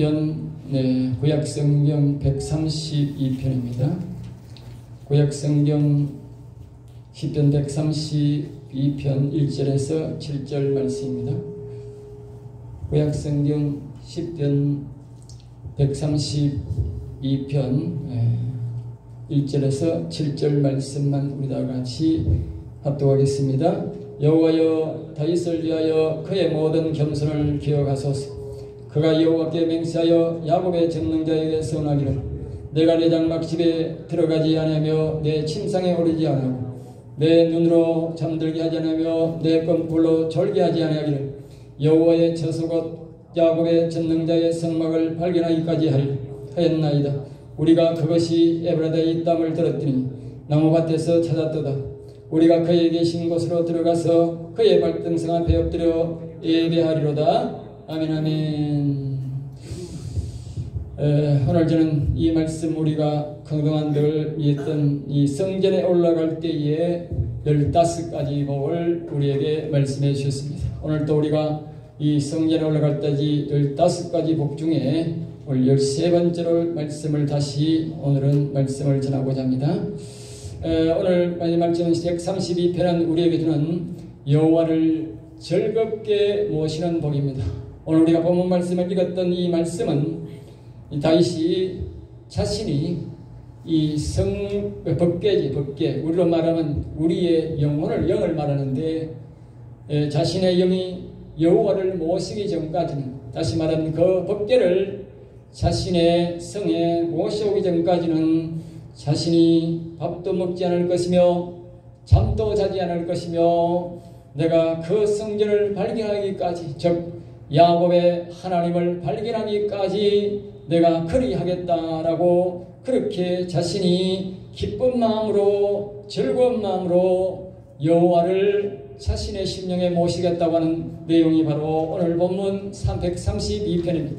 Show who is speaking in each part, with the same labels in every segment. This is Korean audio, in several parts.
Speaker 1: 시편 구약성경 132편입니다. 구약성경 시편 132편 1절에서 7절 말씀입니다. 구약성경 시편 132편 1절에서 7절 말씀만 우리 다 같이 합독하겠습니다. 여호와여, 다윗을 위하여 그의 모든 겸손을 기억하소서. 그가 여호와께 맹세하여 야곱의 전능자에게 선하기를, 내가 내 장막집에 들어가지 아니하며 내 침상에 오르지 아니하고 내 눈으로 잠들게 하지 아니하며 내 껌불로 졸게 하지 아니하기를, 여호와의 저수곳 야곱의 전능자의 성막을 발견하기까지 하였나이다. 우리가 그것이 에브라다에 있담을 들었더니 나무밭에서 찾았도다. 우리가 그의 계신 곳으로 들어가서 그의 발등상 앞에 엎드려 예배하리로다. 아멘, 아멘. 오늘 저는 이 말씀 우리가 그동안 늘 했던 이 성전에 올라갈 때에 15가지 복을 우리에게 말씀해 주셨습니다. 오늘 또 우리가 이 성전에 올라갈 때지 15가지 복 중에 오늘 13번째로 말씀을 다시 오늘은 말씀을 전하고자 합니다. 오늘 말씀은 132편은 우리에게 주는 여호와를 즐겁게 모시는 복입니다. 오늘 우리가 본문 말씀을 읽었던 이 말씀은 다윗이 자신이 이 법궤지, 법궤, 우리로 말하면 우리의 영을 말하는데, 자신의 영이 여호와를 모시기 전까지는, 다시 말하면 그 법궤를 자신의 성에 모셔오기 전까지는 자신이 밥도 먹지 않을 것이며 잠도 자지 않을 것이며, 내가 그 성전을 발견하기까지, 즉 야곱의 하나님을 발견하기까지 내가 그리하겠다라고 그렇게 자신이 기쁜 마음으로, 즐거운 마음으로 여호와를 자신의 심령에 모시겠다고 하는 내용이 바로 오늘 본문 132편입니다.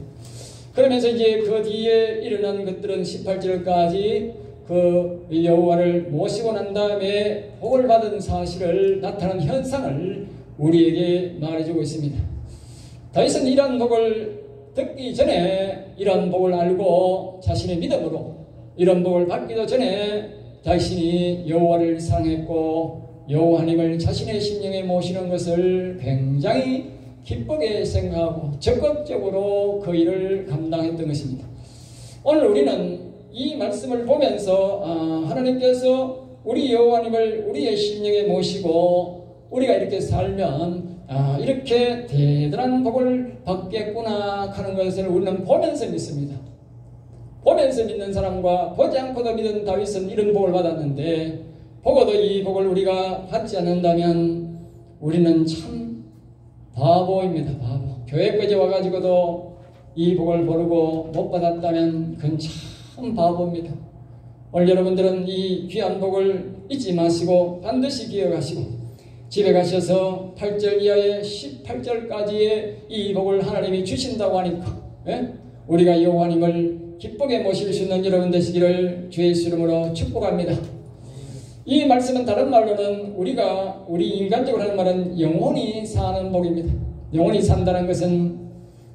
Speaker 1: 그러면서 이제 그 뒤에 일어난 것들은 18절까지 그 여호와를 모시고 난 다음에 복을 받은 사실을 나타나는 현상을 우리에게 말해주고 있습니다. 다윗은 이런 복을 듣기 전에, 이런 복을 알고 자신의 믿음으로 이런 복을 받기도 전에 자신이 여호와를 사랑했고 여호와님을 자신의 심령에 모시는 것을 굉장히 기쁘게 생각하고 적극적으로 그 일을 감당했던 것입니다. 오늘 우리는 이 말씀을 보면서 하나님께서 우리 여호와님을 우리의 심령에 모시고 우리가 이렇게 살면 이렇게 대단한 복을 받겠구나 하는 것을 우리는 보면서 믿습니다. 보면서 믿는 사람과 보지 않고도 믿은 다윗은 이런 복을 받았는데, 보고도 이 복을 우리가 받지 않는다면 우리는 참 바보입니다. 바보. 교회까지 와가지고도 이 복을 모르고 못 받았다면 그건 참 바보입니다. 오늘 여러분들은 이 귀한 복을 잊지 마시고 반드시 기억하시고 집에 가셔서 8절 이하의 18절까지의 이 복을 하나님이 주신다고 하니까 우리가 여호와님을 기쁘게 모실 수 있는 여러분 되시기를 주의 이름으로 축복합니다. 이 말씀은 다른 말로는 우리 인간적으로 하는 말은 영원히 사는 복입니다. 영원히 산다는 것은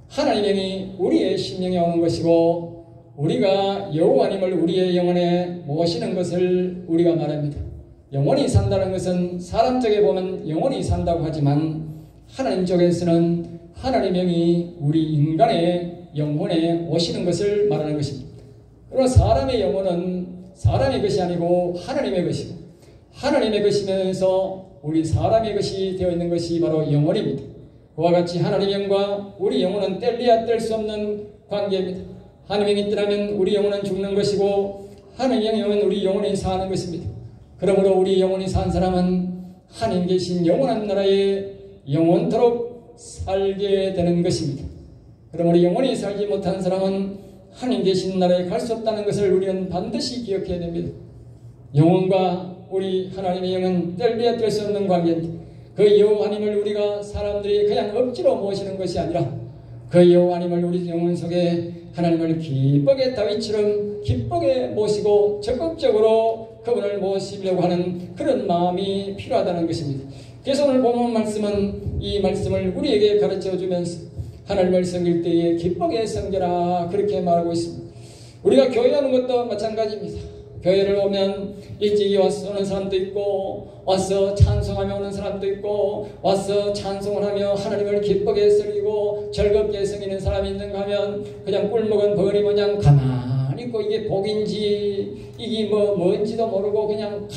Speaker 1: 하나님이 우리의 심령에 오는 것이고 우리가 여호와님을 우리의 영혼에 모시는 것을 우리가 말합니다. 영원히 산다는 것은 사람 쪽에 보면 영원히 산다고 하지만 하나님 쪽에서는 하나님의 영이 우리 인간의 영혼에 오시는 것을 말하는 것입니다. 그러나 사람의 영혼은 사람의 것이 아니고 하나님의 것이고, 하나님의 것이면서 우리 사람의 것이 되어 있는 것이 바로 영혼입니다. 그와 같이 하나님의 영과 우리 영혼은 뗄래야 뗄 수 없는 관계입니다. 하나님의 영이 떠나면 우리 영혼은 죽는 것이고 하나님의 영은 우리 영혼이 사는 것입니다. 그러므로 우리 영혼이 산 사람은 하나님 계신 영원한 나라에 영원토록 살게 되는 것입니다. 그러므로 영원히 살지 못한 사람은 하나님 계신 나라에 갈 수 없다는 것을 우리는 반드시 기억해야 됩니다. 영혼과 우리 하나님의 영은 뗄래야 뗄 수 없는 관계입니다. 그 여호와님을 우리가 사람들이 그냥 억지로 모시는 것이 아니라 그 여호와님을 우리 영혼 속에 하나님을 기쁘게 다윗처럼 기쁘게 모시고 적극적으로 그분을 모시려고 하는 그런 마음이 필요하다는 것입니다. 그래서 오늘 본문 말씀은 이 말씀을 우리에게 가르쳐 주면서 하나님을 섬길 때에 기쁘게 섬겨라 그렇게 말하고 있습니다. 우리가 교회 오는 것도 마찬가지입니다. 교회를 오면 일찍이 와서 오는 사람도 있고 와서 찬송하며 오는 사람도 있고 와서 찬송을 하며 하나님을 기쁘게 섬기고 즐겁게 섬기는 사람이 있는가 하면 그냥 꿀먹은 벌이 그냥 가만히 있고 이게 복인지 이게 뭔지도 모르고 그냥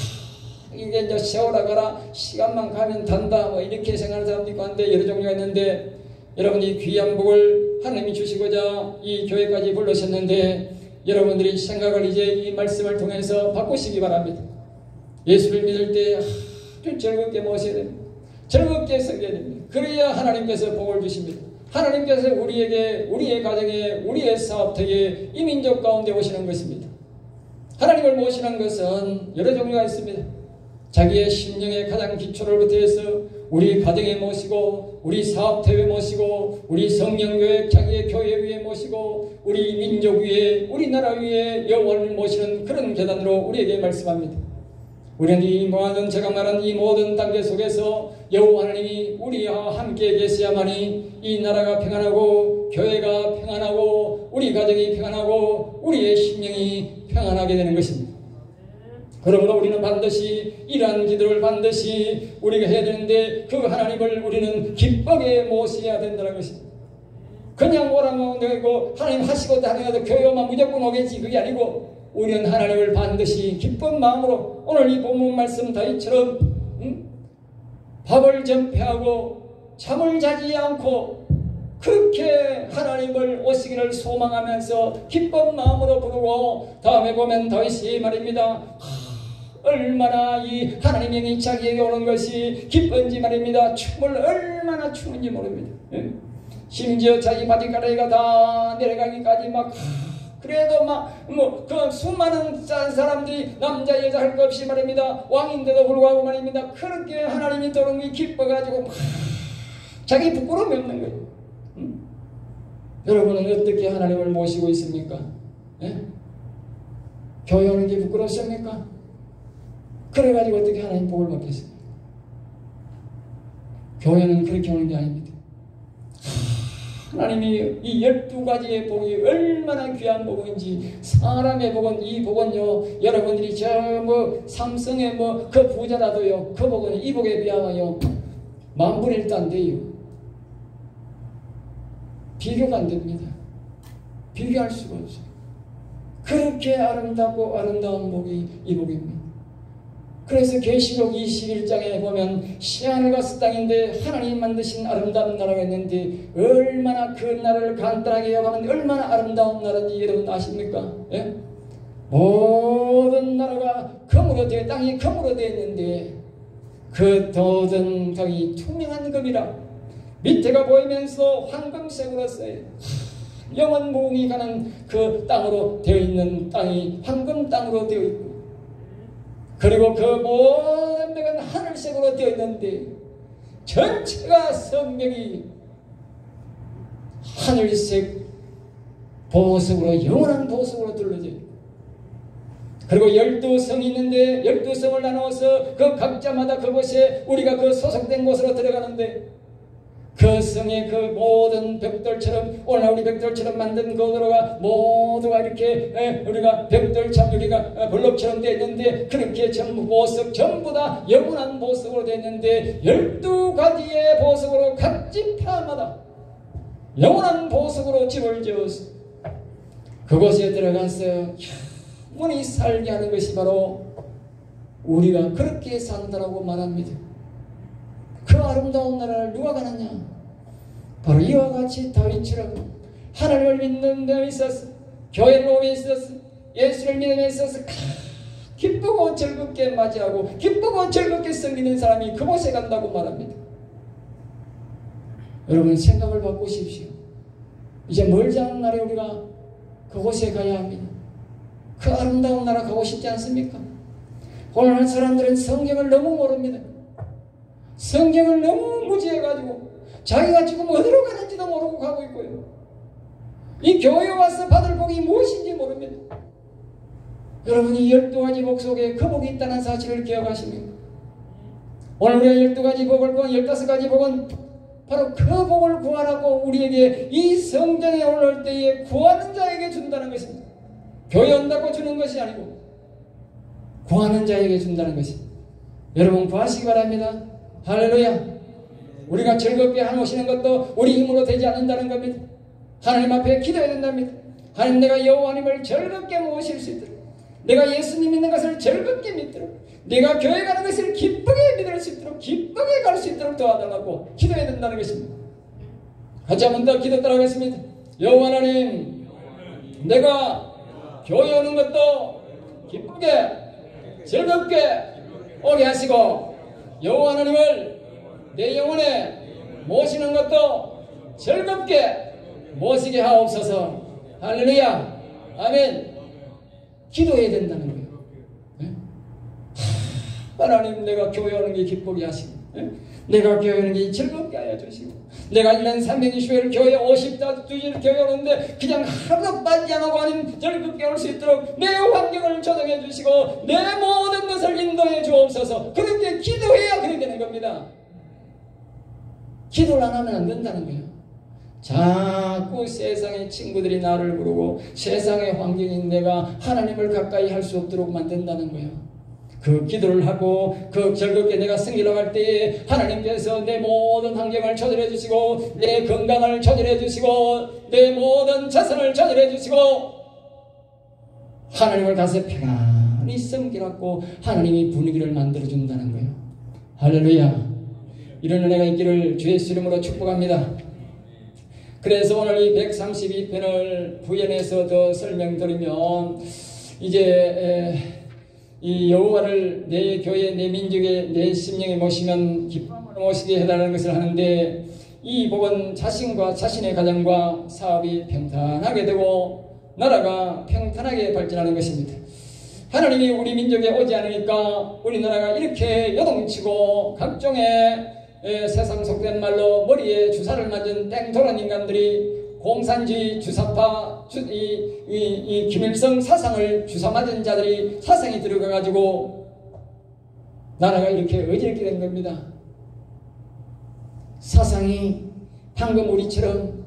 Speaker 1: 이게 이제 세월아 가라 시간만 가면 단다 이렇게 생각하는 사람도 있고 한데 여러 종류가 있는데 여러분 이 귀한 복을 하나님이 주시고자 이 교회까지 불러셨는데 여러분들이 생각을 이제 이 말씀을 통해서 바꾸시기 바랍니다. 예수를 믿을 때 아주 즐겁게 모셔야 됩니다. 즐겁게 섬겨야 됩니다. 그래야 하나님께서 복을 주십니다. 하나님께서 우리에게 우리의 가정에 우리의 사업터에 이 민족 가운데 오시는 것입니다. 하나님을 모시는 것은 여러 종류가 있습니다. 자기의 심령의 가장 기초로부터 해서 우리 가정에 모시고 우리 사업터에 모시고 우리 성령교회 자기의 교회 위에 모시고 우리 민족 위에 우리나라 위에 여호와를 모시는 그런 계단으로 우리에게 말씀합니다. 우리는 이 모든 제가 말한 이 모든 단계 속에서 여호와 하나님이 우리와 함께 계셔야만이 이 나라가 평안하고 교회가 평안하고 우리 가정이 평안하고 우리의 심령이 평안하게 되는 것입니다. 그러므로 우리는 반드시 이러한 기도를 반드시 우리가 해야 되는데 그 하나님을 우리는 기쁘게 모셔야 된다는 것입니다. 그냥 오라면 되고 하나님 하시고 다니어도 교회 오면 무조건 오겠지 그게 아니고 우리는 하나님을 반드시 기쁜 마음으로 오늘 이 본문 말씀 다윗처럼 밥을 전폐하고 잠을 자지 않고 그렇게 하나님을 오시기를 소망하면서 기쁜 마음으로 부르고 다음에 보면 다윗이 말입니다. 얼마나 이 하나님의 영이 자기에게 오는 것이 기쁜지 말입니다. 춤을 얼마나 추는지 모릅니다. 심지어 자기 바지가라이가 다 내려가기까지 막 그래도 막 그 수많은 사람들이 남자 여자 할 것 없이 말입니다. 왕인데도 불구하고 말입니다. 그렇게 하나님이 도름이 기뻐가지고 막 자기 부끄러움이 없는 거예요. 여러분은 어떻게 하나님을 모시고 있습니까? 예? 교회 오는 게 부끄럽습니까? 그래가지고 어떻게 하나님 복을 받겠습니까? 교회는 그렇게 오는 게 아닙니다. 하나님이 이 12가지의 복이 얼마나 귀한 복인지 사람의 복은 이 복은요 여러분들이 삼성의 그 부자라도요 그 복은 이 복에 비하여 만분의 1도 안 돼요. 비교가 안 됩니다. 비교할 수가 없어요. 그렇게 아름답고 아름다운 복이 이 복입니다. 그래서 계시록 21장에 보면 시아누가 땅인데 하나님 만드신 아름다운 나라가 있는데 얼마나 그 나라를 간단하게 여가면 얼마나 아름다운 나라인지 여러분 아십니까? 예? 모든 나라가 금으로 되어 땅이 금으로 되어 있는데 그 모든 땅이 투명한 금이라 밑에가 보이면서 황금색으로 써요. 영원 무궁이 가는 그 땅으로 되어 있는 땅이 황금 땅으로 되어 있고 그리고 그 모든 백은 하늘색으로 되어 있는데 전체가 성벽이 하늘색 보석으로 영원한 보석으로 둘러져요. 그리고 12성이 있는데 12성을 나누어서 그 각자마다 그곳에 우리가 그 소속된 곳으로 들어가는데 그 성의 그 모든 벽돌처럼 오늘 우리 벽돌처럼 만든 거로가 모두가 이렇게 우리가 벽돌처럼 우리가 블록처럼 되어 있는데 그렇게 전부 보석 전부 다 영원한 보석으로 되어 있는데 12가지의 보석으로 각 지파마다 영원한 보석으로 집을 지어서 그곳에 들어가서 영원히 살게 하는 것이 바로 우리가 그렇게 산다라고 말합니다. 그 아름다운 나라를 누가 가느냐? 바로 이와 같이 다윗처럼 하나님을 믿는 데 있어서 교회를 오에 있어서 예수를 믿음에 있어서 기쁘고 즐겁게 맞이하고 기쁘고 즐겁게 섬기는 사람이 그곳에 간다고 말합니다. 여러분 생각을 바꾸십시오. 이제 멀지 않은 날에 우리가 그곳에 가야 합니다. 그 아름다운 나라 가고 싶지 않습니까? 오늘날 사람들은 성경을 너무 모릅니다. 성경을 너무 무지해가지고 자기가 지금 어디로 가는지도 모르고 가고 있고요. 이 교회에 와서 받을 복이 무엇인지 모릅니다. 여러분이 12가지 복 속에 그 복이 있다는 사실을 기억하십니까? 오늘 우리가 12가지 복을 보면 15가지 복은 바로 그 복을 구하라고 우리에게 이 성전에 올라올 때에 구하는 자에게 준다는 것입니다. 교회 온다고 주는 것이 아니고 구하는 자에게 준다는 것입니다. 여러분 구하시기 바랍니다. 할렐루야. 우리가 즐겁게 모시는 것도 우리 힘으로 되지 않는다는 겁니다. 하나님 앞에 기도해야 된답니다. 하나님, 내가 여호와님을 즐겁게 모실 수 있도록, 내가 예수님 믿는 것을 즐겁게 믿도록, 내가 교회 가는 것을 기쁘게 믿을 수 있도록, 기쁘게 갈 수 있도록 도와달라고 기도해야 된다는 것입니다. 같이 한 번 더 기도 따라하겠습니다. 여호와 하나님, 내가 교회 오는 것도 기쁘게 즐겁게 오게 하시고, 여호와 하나님을 내 영혼에 모시는 것도 즐겁게 모시게 하옵소서. 할렐루야. 아멘. 기도해야 된다는 거예요. 네? 하나님, 내가 교회 오는 게 기쁘게 하시고, 네? 내가 교회 오는 게 즐겁게 하여 주시고, 내가 1년 360일 교회 50주일 교회 오는데 그냥 하루도 빠지지 않고 하나님 즐겁게 올 수 있도록 내 환경을 조정해 주시고 내 모든 것을 인도해 주옵소서. 그렇게 기도해야 그렇게 되는 겁니다. 기도를 안 하면 안 된다는 거예요. 자꾸 세상의 친구들이 나를 부르고 세상의 환경이 내가 하나님을 가까이 할 수 없도록 만든다는 거예요. 그 기도를 하고 그 즐겁게 내가 승리로 갈 때에 하나님께서 내 모든 환경을 조절해 주시고 내 건강을 조절해 주시고 내 모든 자산을 조절해 주시고 하나님을 가서 편안히 섬기라고 하나님이 분위기를 만들어 준다는 거예요. 할렐루야. 이런 은혜가 있기를 주의 이름으로 축복합니다. 그래서 오늘 이 132편을 부연해서 더 설명드리면, 이제 이 여호와를 내 교회, 내 민족에, 내 심령에 모시면 기쁨으로 모시게 해달라는 것을 하는데, 이 복은 자신과 자신의 가정과 사업이 평탄하게 되고 나라가 평탄하게 발전하는 것입니다. 하나님이 우리 민족에 오지 않으니까 우리나라가 이렇게 요동치고 각종의 세상 속된 말로 머리에 주사를 맞은 땡돌한 인간들이 공산주의 주사파 이 김일성 사상을 주사 맞은 자들이 사상이 들어가가지고 나라가 이렇게 어지럽게 된 겁니다. 사상이 방금 우리처럼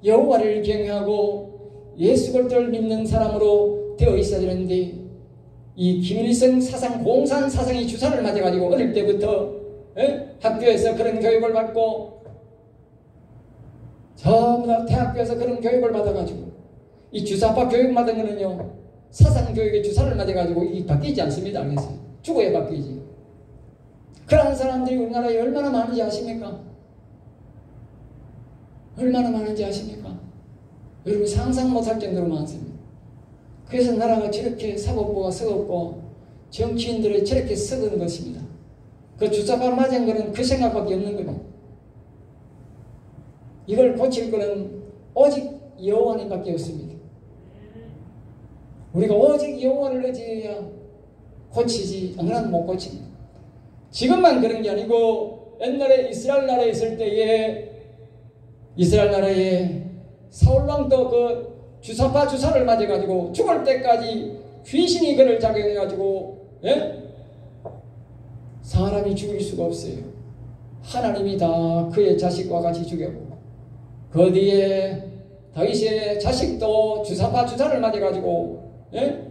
Speaker 1: 여호와를 경외하고 예수 그리스도를 믿는 사람으로 되어 있어야 되는데, 이 김일성 사상, 공산 사상이 주사를 맞아가지고 어릴 때부터 학교에서 그런 교육을 받고 전부 다 대학교에서 그런 교육을 받아가지고, 이 주사파 교육 받은 거는요 사상 교육에 주사를 맞아가지고 이 바뀌지 않습니다. 그래서 죽어야 바뀌지. 그런 사람들이 우리나라에 얼마나 많은지 아십니까? 얼마나 많은지 아십니까? 여러분 상상 못할 정도로 많습니다. 그래서 나라가 저렇게 사법부가 썩었고 정치인들이 저렇게 썩은 것입니다. 그 주사파 맞은 거는 그 생각밖에 없는 겁니다. 이걸 고칠 거는 오직 여호와님밖에 없습니다. 우리가 오직 여호와를 의지해야 고치지, 안 그러면 못 고칩니다. 지금만 그런 게 아니고 옛날에 이스라엘 나라에 있을 때에 이스라엘 나라에 사울왕도 그 주사파 주사를 맞아가지고 죽을 때까지 귀신이 그를 작용해가지고 사람이 죽일 수가 없어요. 하나님이 다 그의 자식과 같이 죽였고, 그 뒤에 다윗의 자식도 주사파 주사를 맞아가지고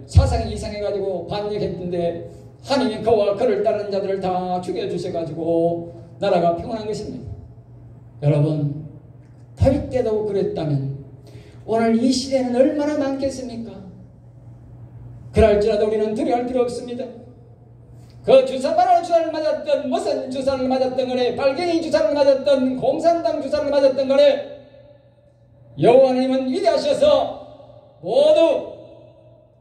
Speaker 1: 사상이 이상해가지고 반역했는데 하나님이 그와 그를 따르는 자들을 다 죽여주셔가지고 나라가 평안한 것입니다. 여러분 다윗 때도 그랬다면 오늘 이 시대는 얼마나 많겠습니까? 그럴지라도 우리는 두려워할 필요 없습니다. 그 주사파로 주사를 맞았던, 무슨 주사를 맞았던 간에, 빨갱이 주사를 맞았던, 공산당 주사를 맞았던 간에 여호와님은 위대하셔서 모두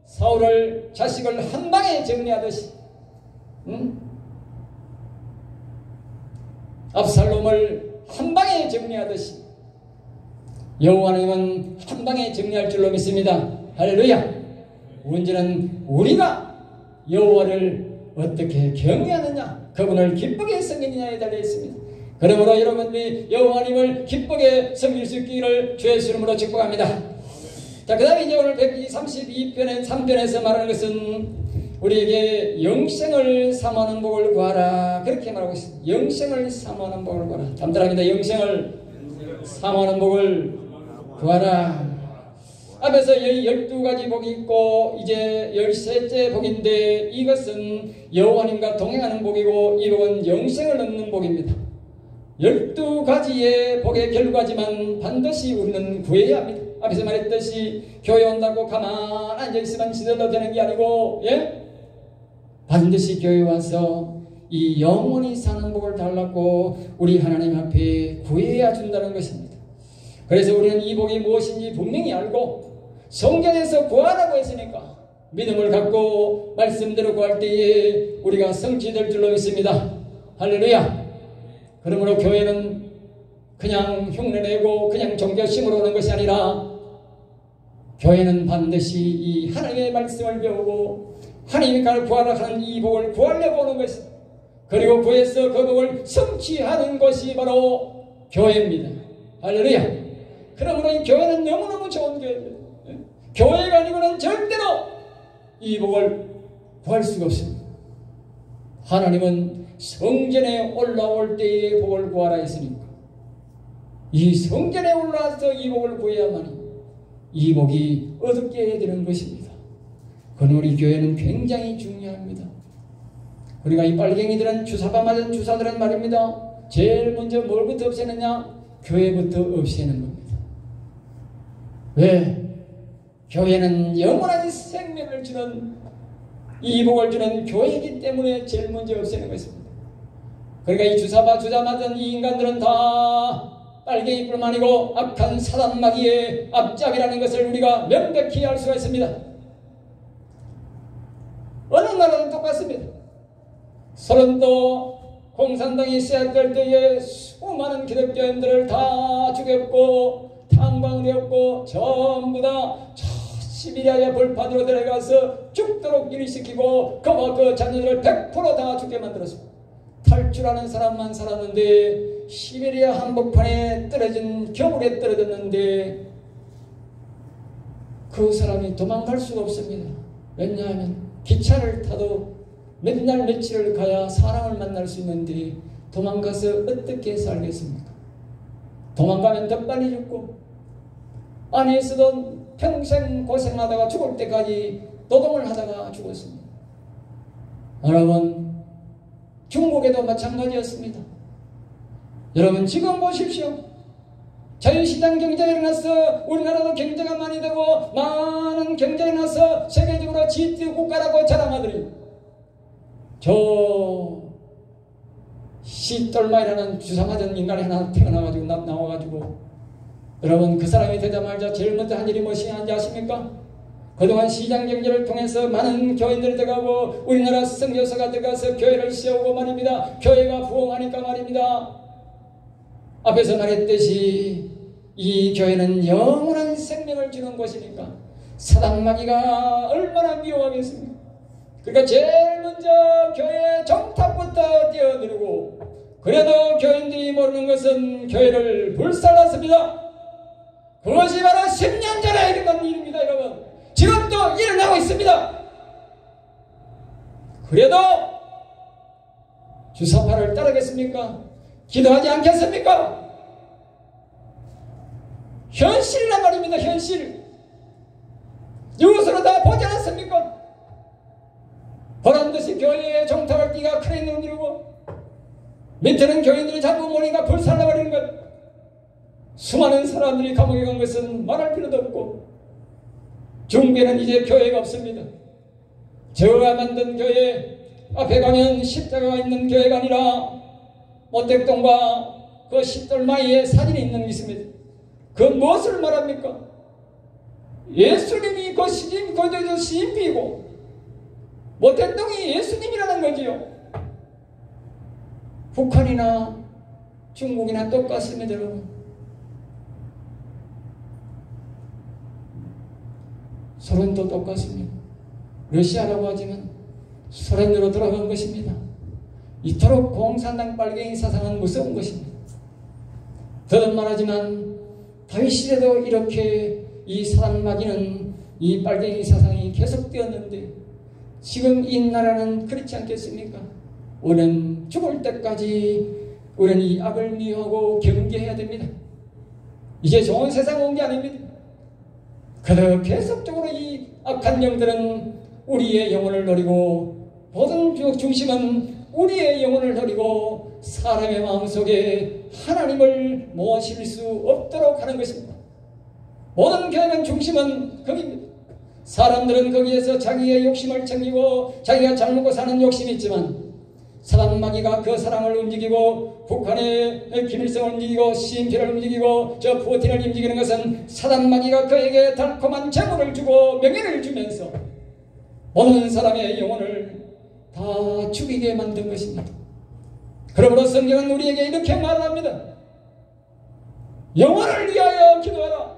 Speaker 1: 사울을, 자식을 한 방에 정리하듯이 압살롬을 한 방에 정리하듯이 여호와님은 한 방에 정리할 줄로 믿습니다. 할렐루야. 문제는 우리가 여호와를 어떻게 경외하느냐, 그분을 기쁘게 섬기느냐에 달려 있습니다. 그러므로 여러분들이 여호와님을 기쁘게 섬길 수 있기를 주의 이름으로 축복합니다. 자, 그 다음에 이제 오늘 132편의 3편에서 말하는 것은 우리에게 영생을 사모하는 복을 구하라 그렇게 말하고 있습니다. 영생을 사모하는 복을 구하라. 간단합니다. 영생을 사모하는 복을 구하라. 앞에서 12가지 복이 있고 이제 13째 복인데 이것은 여호와님과 동행하는 복이고 이 복은 영생을 얻는 복입니다. 12가지의 복의 결과지만 반드시 우리는 구해야 합니다. 앞에서 말했듯이 교회 온다고 가만 앉아있으면 지들러 되는 게 아니고 반드시 교회 와서 이 영원히 사는 복을 달라고 우리 하나님 앞에 구해야 준다는 것입니다. 그래서 우리는 이 복이 무엇인지 분명히 알고 성경에서 구하라고 했으니까 믿음을 갖고 말씀대로 구할 때에 우리가 성취될 줄로 믿습니다. 할렐루야. 그러므로 교회는 그냥 흉내내고 그냥 종교심으로 오는 것이 아니라 교회는 반드시 이 하나님의 말씀을 배우고 하나님이 구하라 하는 이 복을 구하려고 오는 것입니다. 그리고 구해서 그 복을 성취하는 것이 바로 교회입니다. 할렐루야. 그러므로 이 교회는 너무너무 좋은 교회입니다. 교회가 아니고는 절대로 이 복을 구할 수가 없습니다. 하나님은 성전에 올라올 때의 복을 구하라 했으니까 이 성전에 올라와서 이 복을 구해야만이 이 복이 얻게 되는 것입니다. 그건 우리 교회는 굉장히 중요합니다. 우리가 이 빨갱이들은 주사바 맞은 주사들은 말입니다. 제일 먼저 뭘부터 없애느냐? 교회부터 없애는 겁니다. 왜? 교회는 영원한 생명을 주는 이 복을 주는 교회이기 때문에 제일 먼저 없애는 것입니다. 그러니까 이 주사바 주사 맞은 이 인간들은 다 빨갱이뿐만 아니고 악한 사단마귀의 앞잡이라는 것을 우리가 명백히 알 수가 있습니다. 어느 나라든 똑같습니다. 소련도 공산당이 시작될 때에 수많은 기독교인들을 다 죽였고 탄광되었고 전부 다 시베리아의 벌판으로 데려가서 죽도록 일시키고 그와 그 자녀들을 100% 다 죽게 만들었습니다. 탈출하는 사람만 살았는데 시베리아 한복판에 떨어진 겨울에 떨어졌는데 그 사람이 도망갈 수가 없습니다. 왜냐하면 기차를 타도 몇 날 며칠을 가야 사람을 만날 수 있는데 도망가서 어떻게 살겠습니까? 도망가면 더 빨리 죽고 안에서도 평생 고생하다가 죽을 때까지 노동을 하다가 죽었습니다. 여러분 중국에도 마찬가지였습니다. 여러분 지금 보십시오. 자유시장 경제가 일어나서 우리나라도 경제가 많이 되고 많은 경제가 일어나서 세계적으로 G2 국가라고 자랑하더니 저 시똘마이라는 주사맞은 인간이 하나 태어나가지고 나와가지고 여러분 그 사람이 되자마자 제일 먼저 한 일이 무엇인지 아십니까? 그동안 시장 경제를 통해서 많은 교인들이 들어가고 우리나라 선교사가 들어가서 교회를 세우고 말입니다. 교회가 부흥하니까 말입니다. 앞에서 말했듯이 이 교회는 영원한 생명을 주는 곳이니까 사단마귀가 얼마나 미워하겠습니까? 그러니까 제일 먼저 교회 정탑부터 띄워드리고 그래도 교인들이 모르는 것은 교회를 불살랐습니다. 그것이 바로 10년 전에 일어난 일입니다. 여러분 지금도 일어나고 있습니다. 그래도 주사파를 따르겠습니까? 기도하지 않겠습니까? 현실이란 말입니다. 현실 이것으로 다 보지 않았습니까? 보란듯이 교회에 정탑을 띠가 크레인을 이루고 밑에는 교인들이 자꾸 모니까 불살라버리는 것 수많은 사람들이 감옥에 간 것은 말할 필요도 없고 중국에는 이제 교회가 없습니다. 저가 만든 교회 앞에 가면 십자가가 있는 교회가 아니라 모택동과 그 십돌마이의 사진이 있는 게 있습니다. 그 무엇을 말합니까? 예수님이 그 시진피이고 모택동이 예수님이라는 거지요. 북한이나 중국이나 똑같습니다. 여러분 소련도 똑같습니다. 러시아라고 하지만 소련으로 돌아간 것입니다. 이토록 공산당 빨갱이 사상은 무서운 것입니다. 더는 말하지만 다윗 시대도 이렇게 이 사단마귀는 이 빨갱이 사상이 계속되었는데 지금 이 나라는 그렇지 않겠습니까? 우리는 죽을 때까지 우리는 이 악을 미워하고 경계해야 됩니다. 이제 좋은 세상 온 게 아닙니다. 그래도 계속적으로 이 악한 영들은 우리의 영혼을 노리고, 모든 중심은 우리의 영혼을 노리고 사람의 마음속에 하나님을 모실 수 없도록 하는 것입니다. 모든 교회는 중심은 거기입니다. 사람들은 거기에서 자기의 욕심을 챙기고 자기가 잘 먹고 사는 욕심이 있지만, 사단 마귀가 그 사랑을 움직이고 북한의 김일성을 움직이고 시진핑을 움직이고 저 푸틴을 움직이는 것은 사단 마귀가 그에게 달콤한 재물을 주고 명예를 주면서 모든 사람의 영혼을 다 죽이게 만든 것입니다. 그러므로 성경은 우리에게 이렇게 말합니다. 영혼을 위하여 기도하라.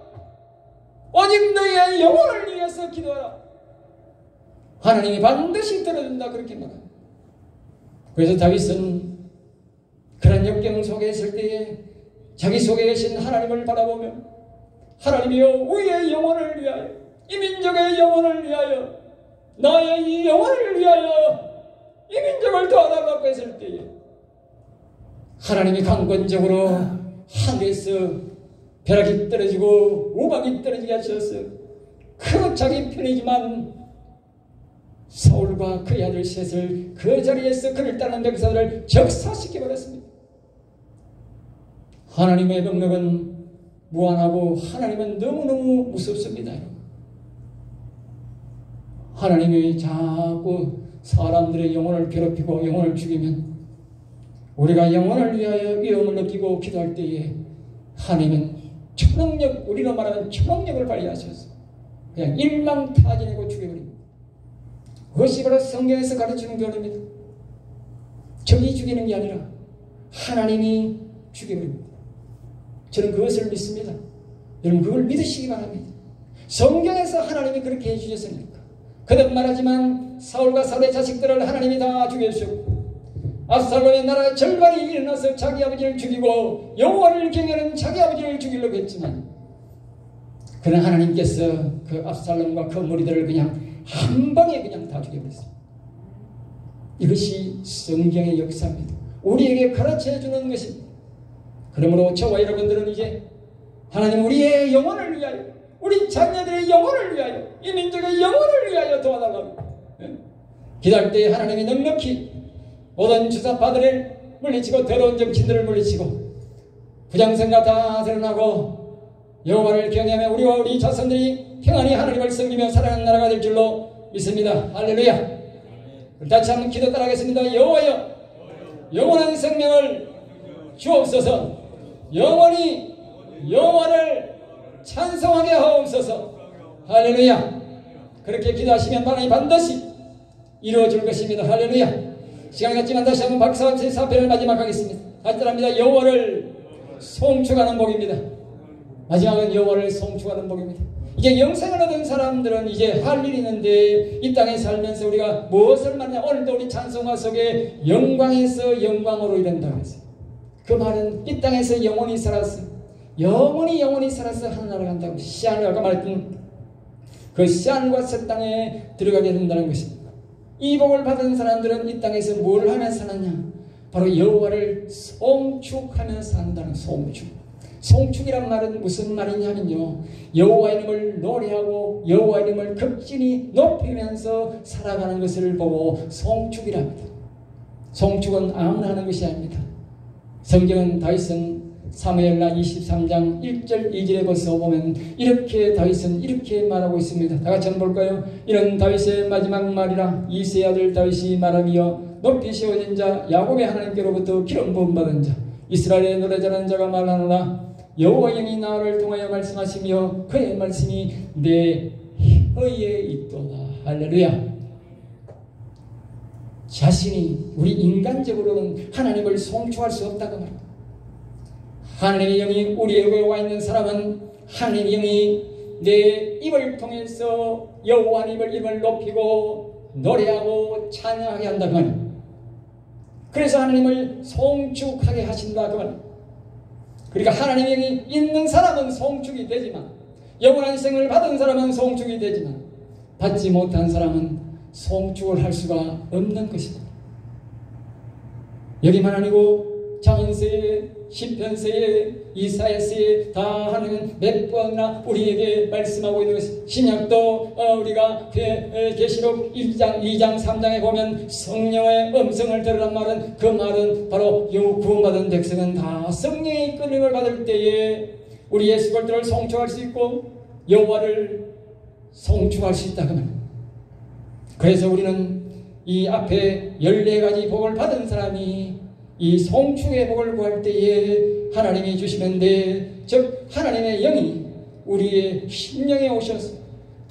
Speaker 1: 오직 너희의 영혼을 위해서 기도하라. 하나님이 반드시 들어준다, 그렇게 말합니다. 그래서 다윗은 그런 역경 속에 있을 때에 자기 속에 계신 하나님을 바라보며, 하나님이여, 우리의 영혼을 위하여, 이 민족의 영혼을 위하여, 나의 이 영혼을 위하여 이 민족을 도와달라고 했을 때에 하나님이 강권적으로 하늘에서 벼락이 떨어지고 우박이 떨어지게 하셔서 그 자기 편이지만 사울과 그의 아들 셋을 그 자리에서 그를 따르는 백성들을 적사시켜버렸습니다. 하나님의 능력은 무한하고 하나님은 너무너무 무섭습니다. 하나님이 자꾸 사람들의 영혼을 괴롭히고 영혼을 죽이면 우리가 영혼을 위하여 위험을 느끼고 기도할 때에 하나님은 초능력, 우리로 말하면 초능력을 발휘하셔서 그냥 일망타진하고 죽여버립니다. 그것이 바로 성경에서 가르치는 교리입니다. 적이 죽이는 게 아니라 하나님이 죽여버립니다. 저는 그것을 믿습니다. 여러분 그걸 믿으시기 바랍니다. 성경에서 하나님이 그렇게 해주셨으니까. 거듭 말하지만 사울과 사울의 자식들을 하나님이 다 죽여주셨고, 압살롬의 나라의 절반이 일어나서 자기 아버지를 죽이고 여호와를 경외하는 자기 아버지를 죽이려고 했지만, 그러나 하나님께서 그 압살롬과 그 무리들을 그냥 한 방에 그냥 다 죽여버렸습니다. 이것이 성경의 역사입니다. 우리에게 가르쳐주는 것입니다. 그러므로 저와 여러분들은 이제 하나님 우리의 영혼을 위하여, 우리 자녀들의 영혼을 위하여, 이 민족의 영혼을 위하여 도와달라고 기도할 때 하나님이 넉넉히 모든 주사파들을 물리치고 더러운 정치인들을 물리치고 부정선거 다 드러나고 여호와를 경외하며 우리와 우리 자손들이 평안히 하나님을 섬기며 살아가는 나라가 될 줄로 믿습니다. 할렐루야. 다시 한번 기도 따라하겠습니다. 여호와여, 영원한 생명을 주옵소서. 영원히 여호와를 찬송하게 하옵소서. 할렐루야. 그렇게 기도하시면 하나님 반드시 이루어질 것입니다. 할렐루야. 시간이 갔지만 다시 한번 박사 제4편을 마지막 하겠습니다. 다시 따라합니다. 여호와를 송축하는 복입니다. 마지막은 여호와를 송축하는 복입니다. 이제 영생을 얻은 사람들은 이제 할 일이 있는데, 이 땅에 살면서 우리가 무엇을 말하냐. 오늘도 우리 찬송가 속에 영광에서 영광으로 이른다고 했어요. 그 말은 이 땅에서 영원히 살아서 영원히 살아서 하늘나라 간다고, 시안을 아까 말했던 그 시안과 새 땅에 들어가게 된다는 것입니다. 이 복을 받은 사람들은 이 땅에서 뭘 하며 사느냐? 바로 여호와를 송축하며 산다는 송축. 송축이란 말은 무슨 말이냐면요, 여호와 이름을 노래하고 여호와 이름을 극진히 높이면서 살아가는 것을 보고 송축이랍니다. 송축은 아무나 하는 것이 아닙니다. 성경은 다윗은 사무엘나 23장 1절 2절에 벌써 보면 이렇게 다윗은 이렇게 말하고 있습니다. 다 같이 한번 볼까요? 이는 다윗의 마지막 말이라. 이새의 아들 다윗이 말하며 높이 세워진 자 야곱의 하나님께로부터 기름 부음 받은 자 이스라엘의 노래 잘하는 자가 말하노라. 여호와 영이 나를 통하여 말씀하시며 그의 말씀이 내 혀에 있도다. 할렐루야. 자신이 우리 인간적으로는 하나님을 송축할 수 없다고 말합니다. 하나님의 영이 우리에게 와 있는 사람은 하나님의 영이 내 입을 통해서 여호와 하나님을 입을 높이고 노래하고 찬양하게 한다 그 말입니다. 그래서 하나님을 송축하게 하신다 그 말입니다. 그러니까 하나님의 영이 있는 사람은 송축이 되지만, 영원한 생을 받은 사람은 송축이 되지만, 받지 못한 사람은 송축을 할 수가 없는 것입니다. 여기만 아니고 장언서에, 시편서에, 이사야서에 다 하나님은 몇 번이나 우리에게 말씀하고 있는 것입니다. 신약도 우리가 계시록 1장, 2장, 3장에 보면 성령의 음성을 들으란 말은, 그 말은 바로 구원받은 백성은 다 성령의 이끌림을 받을 때에 우리 예수 그리스도를 송축할 수 있고 여호와를 송축할 수 있다 그 말입니다. 그래서 우리는 이 앞에 14가지 복을 받은 사람이 이 송축의 복을 구할 때에 하나님이 주시는데, 즉 하나님의 영이 우리의 심령에 오셔서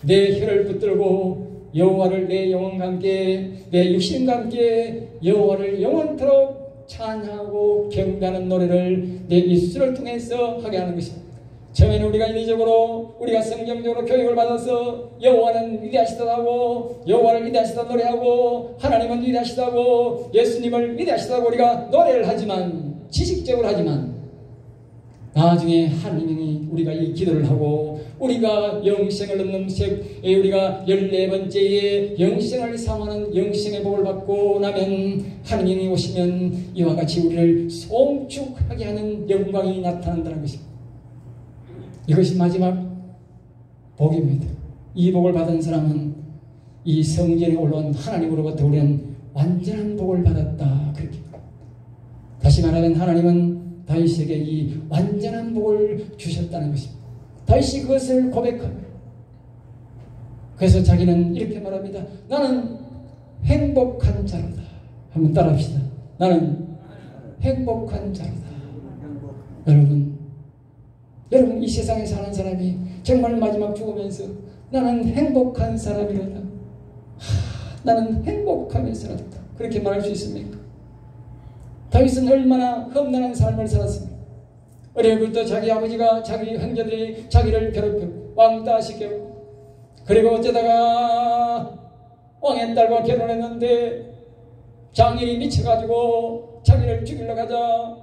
Speaker 1: 내 혀를 붙들고 여호와를 내 영혼과 함께, 내 육신과 함께 여호와를 영원토록 찬양하고 경배하는 노래를 내 입술을 통해서 하게 하는 것입니다. 처음에는 우리가 인위적으로, 우리가 성경적으로 교육을 받아서 여호와는 위대하시다고, 여호와를 위대하시다 노래하고, 하나님은 위대하시다고, 예수님을 위대하시다고 우리가 노래를 하지만, 지식적으로 하지만, 나중에 하나님이 우리가 이 기도를 하고 우리가 영생을 얻는 우리가 14번째에 영생을 사모하는 영생의 복을 받고 나면 하나님이 오시면 이와 같이 우리를 송축하게 하는 영광이 나타난다는 것입니다. 이것이 마지막 복입니다. 이 복을 받은 사람은 이 성전에 올라온 하나님으로부터 우리는 완전한 복을 받았다. 그렇게 다시 말하면 하나님은 다윗에게 이 완전한 복을 주셨다는 것입니다. 다윗이 그것을 고백합니다. 그래서 자기는 이렇게 말합니다. 나는 행복한 자로다. 한번 따라합시다. 나는 행복한 자로다. 여러분 이 세상에 사는 사람이 정말 마지막 죽으면서 나는 행복한 사람이로다. 나는 행복하게 살았다. 그렇게 말할 수 있습니까? 다윗은 얼마나 험난한 삶을 살았습니까? 어려부터 자기 아버지가, 자기 형제들이 자기를 괴롭혔고 왕따시켰고, 그리고 어쩌다가 왕의 딸과 결혼했는데 장인이 미쳐가지고 자기를 죽이려고 하자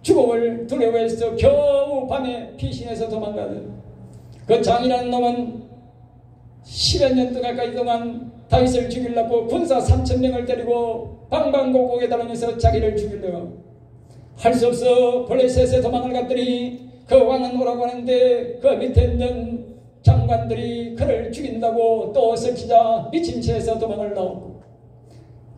Speaker 1: 죽음을 두려워해서 겨우 밤에 피신해서 도망가던 그 장인이라는 놈은 10여 년 가까이 동안 다윗을 죽이려고 군사 3,000명을 데리고 방방곡곡에 다니면서 자기를 죽이려고 할 수 없어 블레셋에 도망을 갔더니 그 왕은 오라고 하는데 그 밑에 있는 장관들이 그를 죽인다고 또 설치자 미친 채에서 도망을 나오고,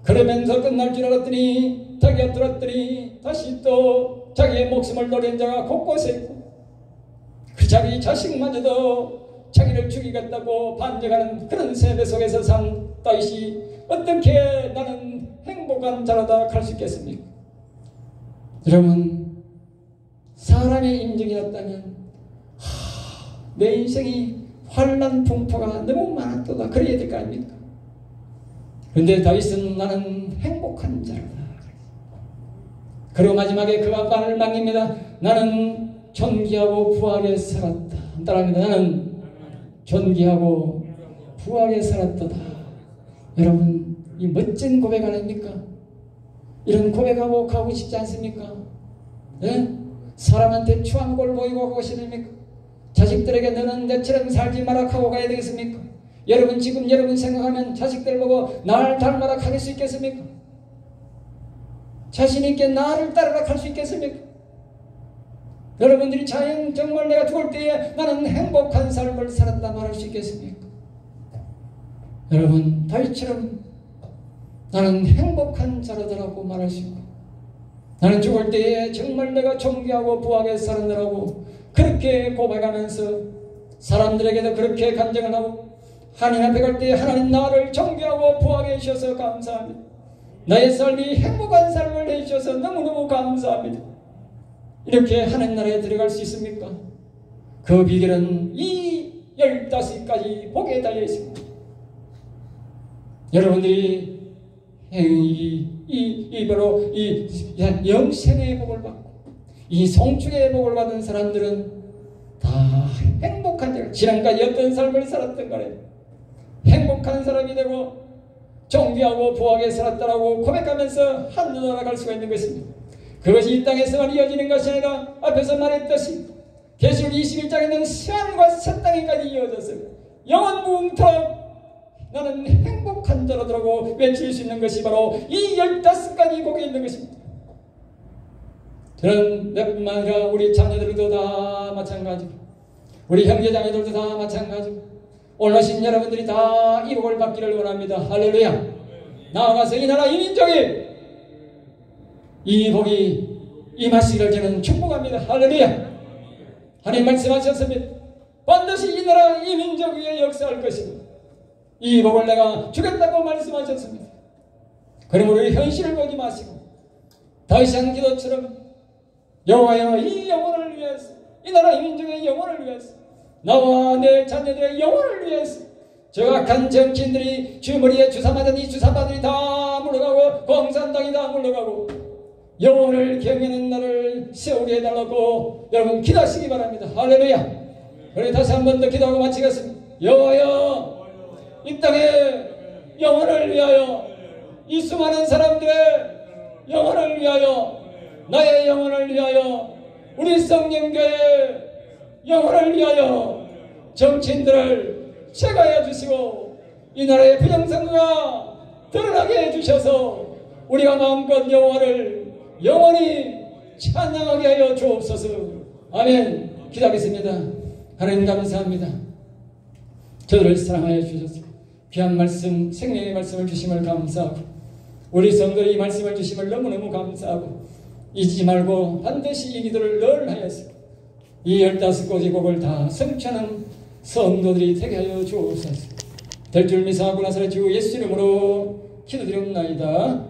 Speaker 1: 그러면서 끝날 줄 알았더니 자기가 들었더니 다시 또 자기의 목숨을 노린 자가 곳곳에 있고, 그 자기 자식마저도 자기를 죽이겠다고 반역하는 그런 세대 속에서 산 다윗이 어떻게 나는 행복한 자로다 할 수 있겠습니까? 여러분, 사람의 인정이었다면 내 인생이 환난 풍파가 너무 많았다 그래야 될 거 아닙니까? 그런데 다윗은 나는 행복한 자로다. 그리고 마지막에 그가 말을 남깁니다. 나는 존귀하고 부하게 살았다. 따라합니다. 나는 존귀하고 부하게 살았도다. 여러분, 이 멋진 고백 아닙니까? 이런 고백하고 가고 싶지 않습니까? 예? 사람한테 추한 꼴 보이고 가고 싶습니까? 자식들에게 너는 내처럼 살지 마라 하고 가야 되겠습니까? 여러분 지금 여러분 생각하면 자식들 보고 나를 닮아라 할 수 있겠습니까? 자신있게 나를 따르라 할 수 있겠습니까? 여러분들이 정말 내가 죽을 때에 나는 행복한 삶을 살았다 말할 수 있겠습니까? 여러분, 다윗처럼 나는 행복한 자로다라고 말할 수 있고, 나는 죽을 때에 정말 내가 존귀하고 부하게 살았느라고 그렇게 고백하면서 사람들에게도 그렇게 간증을 하고, 하나님 앞에 갈 때 하나님 나를 존귀하고 부하게 해주셔서 감사합니다. 나의 삶이 행복한 삶을 해주셔서 너무너무 감사합니다. 이렇게 하나님 나라에 들어갈 수 있습니까? 그 비결은 이 15가지 복에 달려 있습니다. 여러분들이 바로 이 영생의 복을 받고 이 송축의 복을 받은 사람들은 다 행복한 자, 지난까지 어떤 삶을 살았던 간에 행복한 사람이 되고 존귀하고 부하게 살았다라고 고백하면서 하늘로 나아갈 수가 있는 것입니다. 그것이 이 땅에서만 이어지는 것이 아니라 앞에서 말했듯이 계시록 21장에는 새하늘과 새 땅에까지 이어져서 영원무궁토록 나는 행복한 자로더라고 외칠 수 있는 것이 바로 이 15가지 복이 있는 것입니다. 저는 내뿐만 아니라 우리 자녀들도 다 마찬가지고 우리 형제자매들도 다 마찬가지고 오늘 오신 여러분들이 다 이 복을 받기를 원합니다. 할렐루야. 나아가서 이 나라 이 민족이 이 복이 임하시기를 저는 축복합니다. 할렐루야. 하나님 말씀하셨습니다. 반드시 이 나라 이 민족 위에 역사할 것이고 이 복을 내가 주겠다고 말씀하셨습니다. 그러므로 우리 현실을 보지 마시고 다윗의 기도처럼 여호와여 이 영혼을 위해서 이 나라 이 민족의 영혼을 위해서 나와 내 자녀들의 영혼을 위해서 저 악한 정치인들이 주머니에 주사마더니 주사바들이 다 물러가고 공산당이 다 물러가고 영혼을 경외하는 날을 세우게 해달라고 여러분 기도하시기 바랍니다. 할렐루야. 우리 다시 한 번 더 기도하고 마치겠습니다. 여호와여 이 땅에 영혼을 위하여 이 수많은 사람들의 영혼을 위하여 나의 영혼을 위하여 우리 성령교회의 영혼을 위하여 정치인들을 제거해 주시고 이 나라의 부정선거가 드러나게 해주셔서 우리가 마음껏 여호와를 영원히 찬양하게 하여 주옵소서. 아멘. 기도하겠습니다. 하나님 감사합니다. 저들을 사랑하여 주셔서 귀한 말씀 생명의 말씀을 주심을 감사하고 우리 성도들이 이 말씀을 주심을 너무너무 감사하고 잊지 말고 반드시 이 기도를 늘 하여서 이 15가지 복을 다 성취하는 성도들이 되게 하여 주옵소서. 될 줄 믿사하고 나서 주 예수 이름으로 기도드립니다.